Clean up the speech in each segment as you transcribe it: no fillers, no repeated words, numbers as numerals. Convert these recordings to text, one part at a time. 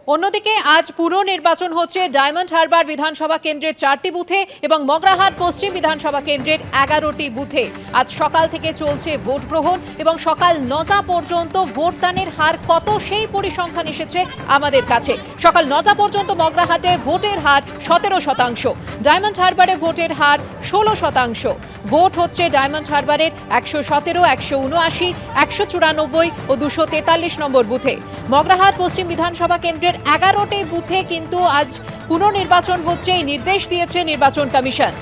অন্যদিকে আজ পুনর্নির্বাচন হচ্ছে ডায়মন্ড হারবার বিধানসভা কেন্দ্রের 4টি বুথে এবং মগরাহাট পশ্চিম বিধানসভা কেন্দ্রের 11টি বুথে আজ সকাল থেকে চলছে ভোট গ্রহণ এবং সকাল 9টা পর্যন্ত ভোটদানের হার কত সেই পরিসংখ্যান এসেছে আমাদের কাছে। সকাল 9টা পর্যন্ত মগরাহাটে ভোটের হার 17%, ডায়মন্ড হারবারে ভোটের হার 16%। ভোট হচ্ছে ডায়মন্ড হারবারের 117, 179, 194 ও 243 নম্বর বুথে। মগরাহাট পশ্চিম বিধানসভা কেন্দ্রের 11টি বুথে কিন্তু আজ পুনর্নির্বাচন হচ্ছে এই নির্দেশ দিয়েছে নির্বাচন কমিশন।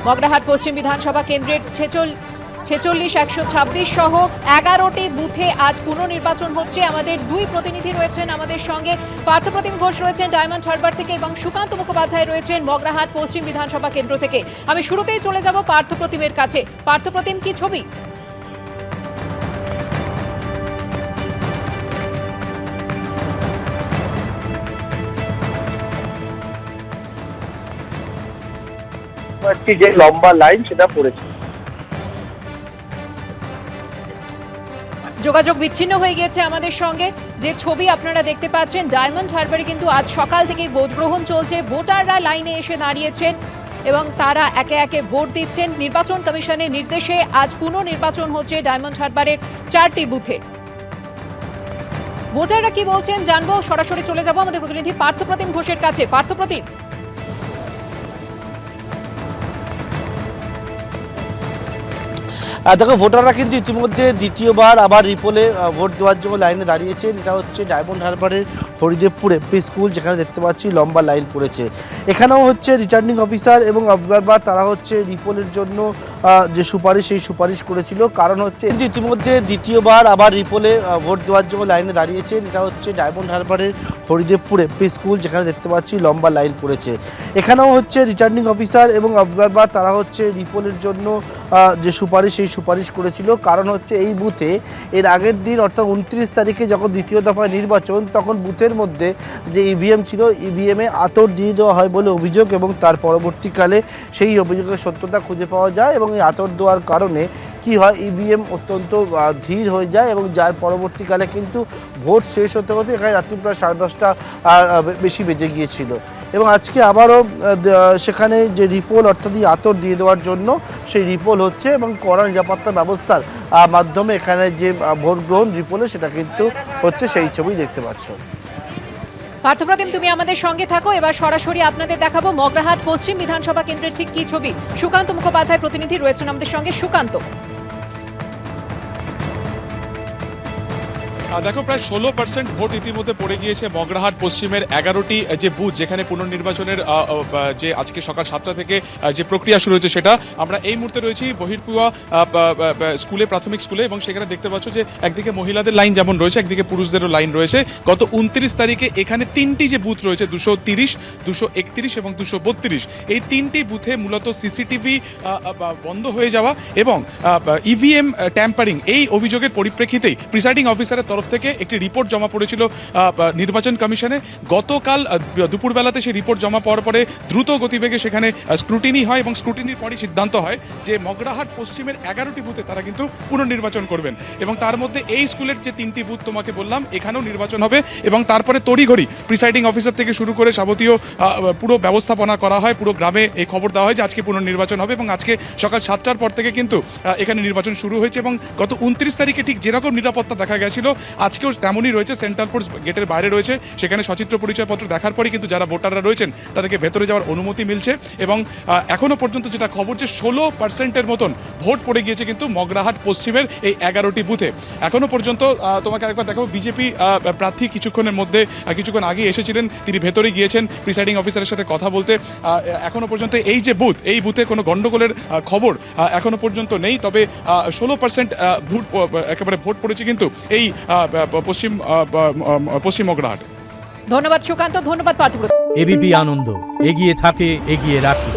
মগরাহাট পশ্চিম বিধানসভা কেন্দ্রের 46, 126 সহ 11টি বুথে আজ পুনর্নির্বাচন হচ্ছে। আমাদের দুই প্রতিনিধি রয়েছেন আমাদের সঙ্গে, পার্থপ্রতিম ঘোষ রয়েছেন ডায়মন্ড হারবার থেকে এবং সুকান্ত মুখোপাধ্যায় রয়েছেন মগরাহাট পশ্চিম বিধানসভা কেন্দ্র থেকে। আমি শুরুতেই চলে যাব পার্থপ্রতিমের কাছে। পার্থপ্রতিম, কি ছবি? যে লম্বা লাইন সেটা পড়েছে, যোগাযোগ বিচ্ছিন্ন হয়ে গিয়েছে আমাদের সঙ্গে। যে ছবি আপনারা দেখতে পাচ্ছেন, ডায়মন্ড হারবারে কিন্তু আজ সকাল থেকে ভোট গ্রহণ চলছে। ভোটাররা লাইনে এসে দাঁড়িয়েছেন এবং তারা একে একে ভোট দিচ্ছেন। নির্বাচন কমিশনের নির্দেশে আজ পুনর্নির্বাচন হচ্ছে ডায়মন্ড হারবারের 4টি বুথে। ভোটাররা কি বলছেন জানবো। সরাসরি চলে যাব আমাদের প্রতিনিধি পার্থপ্রতিম ঘোষের কাছে। পার্থপ্রতিম, দেখো, ভোটাররা কিন্তু ইতিমধ্যে দ্বিতীয়বার আবার রিপোলে ভোট দেওয়ার জন্য লাইনে দাঁড়িয়েছেন। এটা হচ্ছে ডায়মন্ড হারবারের হরিদেবপুর এমপি স্কুল, যেখানে দেখতে পাচ্ছি লম্বা লাইন পড়েছে। এখানেও হচ্ছে রিটার্নিং অফিসার এবং অবজারভার, তারা হচ্ছে রিপোলের জন্য যে সুপারিশ সেই সুপারিশ করেছিল। কারণ হচ্ছে কিন্তু ইতিমধ্যে দ্বিতীয়বার আবার রিপোলে ভোট দেওয়ার জন্য লাইনে দাঁড়িয়েছেন। এটা হচ্ছে ডায়মন্ড হারবারের হরিদেবপুর এমপি স্কুল, যেখানে দেখতে পাচ্ছি লম্বা লাইন পড়েছে। এখানেও হচ্ছে রিটার্নিং অফিসার এবং অবজারভার, তারা হচ্ছে রিপোলের জন্য যে সুপারিশ সেই সুপারিশ করেছিল। কারণ হচ্ছে এই বুথে এর আগের দিন অর্থাৎ 29 তারিখে যখন দ্বিতীয় দফায় নির্বাচন, তখন বুথের মধ্যে যে ইভিএম ছিল, ইভিএমে আতর দিয়ে দেওয়া হয় বলে অভিযোগ এবং তার পরবর্তীকালে সেই অভিযোগের সত্যতা খুঁজে পাওয়া যায় এবং এই আতর দেওয়ার কারণে কি হয়, ইভিএম অত্যন্ত ধীর হয়ে যায় এবং যার পরবর্তীকালে কিন্তু ভোট শেষ হতে হতে এখানে রাত্রি প্রায় 10:30 আর বেশি বেজে গিয়েছিল। এবং আজকে আবারও সেখানে যে রিপোল অর্থাৎ আতর দিয়ে দেওয়ার জন্য সেই রিপোল হচ্ছে এবং কড়া নিরাপত্তা ব্যবস্থার মাধ্যমে এখানে যে ভোট গ্রহণ রিপোলে সেটা কিন্তু হচ্ছে, সেই ছবি দেখতে পাচ্ছ। পার্থপ্রতিম, তুমি আমাদের সঙ্গে থাকো। এবার সরাসরি আপনাদের দেখাবো মগরাহাট পশ্চিম বিধানসভা কেন্দ্রের ঠিক কি ছবি। সুকান্ত মুখোপাধ্যায় প্রতিনিধি রয়েছেন আমাদের সঙ্গে। সুকান্ত, দেখো, প্রায় 16% ভোট ইতিমধ্যে পড়ে গিয়েছে মগরাহাট পশ্চিমের 11টি যে বুথ, যেখানে পুনর্নির্বাচনের যে আজকে সকাল 7টা থেকে যে প্রক্রিয়া শুরু হয়েছে সেটা। আমরা এই মুহূর্তে রয়েছি বহিরপুয়া স্কুলে, প্রাথমিক স্কুলে, এবং সেখানে দেখতে পাচ্ছ যে একদিকে মহিলাদের লাইন যেমন রয়েছে, একদিকে পুরুষদেরও লাইন রয়েছে। গত 29 তারিখে এখানে 3টি যে বুথ রয়েছে, 230, 231 এবং 232, এই 3টি বুথে মূলত সিসিটিভি বন্ধ হয়ে যাওয়া এবং ইভিএম ট্যাম্পারিং এই অভিযোগের পরিপ্রেক্ষিতেই প্রিসাইডিং অফিসারের তরফ থেকে একটি রিপোর্ট জমা পড়েছিল নির্বাচন কমিশনে। গতকাল দুপুরবেলাতে সেই রিপোর্ট জমা পাওয়ার পরে দ্রুত গতিবেগে সেখানে স্ক্রুটিনি হয় এবং স্ক্রুটিনির পরই সিদ্ধান্ত হয় যে মগরাহাট পশ্চিমের 11টি বুথে তারা কিন্তু পুনর্নির্বাচন করবেন এবং তার মধ্যে এই স্কুলের যে 3টি বুথ তোমাকে বললাম, এখানেও নির্বাচন হবে এবং তারপরে তড়িঘড়ি প্রিসাইডিং অফিসার থেকে শুরু করে যাবতীয় পুরো ব্যবস্থাপনা করা হয়। পুরো গ্রামে এই খবর দেওয়া হয় যে আজকে পুনর্নির্বাচন হবে এবং আজকে সকাল 7টার পর থেকে কিন্তু এখানে নির্বাচন শুরু হয়েছে এবং গত 29 তারিখে ঠিক যেরকম নিরাপত্তা দেখা গেছিল আজকেও তেমনই রয়েছে। সেন্ট্রাল ফোর্স গেটের বাইরে রয়েছে, সেখানে সচিত্র পরিচয়পত্র দেখার পরই কিন্তু যারা ভোটাররা রয়েছেন তাদেরকে ভেতরে যাওয়ার অনুমতি মিলছে এবং এখনো পর্যন্ত যেটা খবর যে 16%-এর মতন ভোট পড়ে গিয়েছে কিন্তু মগরাহাট পশ্চিমের এই 11টি বুথে। এখনো পর্যন্ত তোমাকে আরেকবার দেখাবো, বিজেপি প্রার্থী কিছুক্ষণ আগে এসেছিলেন, তিনি ভেতরে গিয়েছেন প্রিসাইডিং অফিসারের সাথে কথা বলতে। এখনো পর্যন্ত এই যে বুথ, এই বুথে কোনো গন্ডগোলের খবর এখনো পর্যন্ত নেই, তবে 16% একেবারে ভোট পড়েছে কিন্তু এই পশ্চিম মগরাহাট। ধন্যবাদ সুকান্ত, ধন্যবাদ পার্থপ্রতিম। এবিপি আনন্দ, এগিয়ে থাকে, এগিয়ে রাখে।